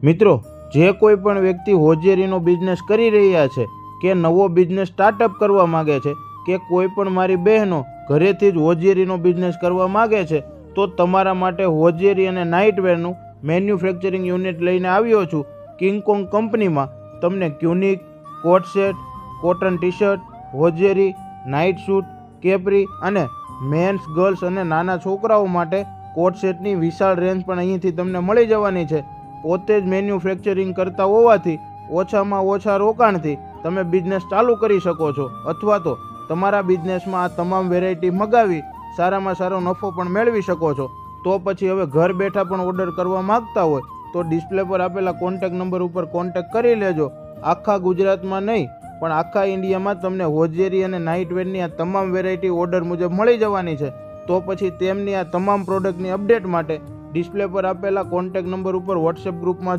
મિત્રો, જે કોઈ પણ વ્યક્તિ હોજિયરીનો બિઝનેસ કરી રહ્યા છે કે નવો બિઝનેસ સ્ટાર્ટઅપ કરવા માગે છે કે કોઈ પણ મારી બહેનો ઘરેથી જ હોજિયરીનો બિઝનેસ કરવા માગે છે તો તમારા માટે હોજિયરી અને નાઇટવેરનું મેન્યુફેક્ચરિંગ યુનિટ લઈને આવ્યો છું. કિંગકોંગ કંપનીમાં તમને ક્યુનિક, coat set, cotton T shirt, hosiery, night suit, capri અને મેન્સ, ગર્લ્સ અને નાના છોકરાઓ માટે કોટ સેટની વિશાળ રેન્જ પણ અહીંથી તમને મળી જવાની છે. પોતે જ મેન્યુફેક્ચરિંગ કરતા હોવાથી ઓછામાં ઓછા રોકાણથી તમે બિઝનેસ ચાલુ કરી શકો છો અથવા તો તમારા બિઝનેસમાં આ તમામ વેરાયટી મગાવી સારામાં સારો નફો પણ મેળવી શકો છો. તો પછી હવે ઘર બેઠા પણ ઓર્ડર કરવા માગતા હોય તો ડિસ્પ્લે પર આપેલા કોન્ટેક્ટ નંબર ઉપર કોન્ટેક્ટ કરી લેજો. આખા ગુજરાતમાં નહીં પણ આખા ઇન્ડિયામાં તમને હોજિયરી અને નાઇટવેરની આ તમામ વેરાયટી ઓર્ડર મુજબ મળી જવાની છે. તો પછી તેમની આ તમામ પ્રોડક્ટની અપડેટ માટે ડિસ્પ્લે પર આપેલા કોન્ટેક્ટ નંબર ઉપર વોટ્સએપ ગ્રુપમાં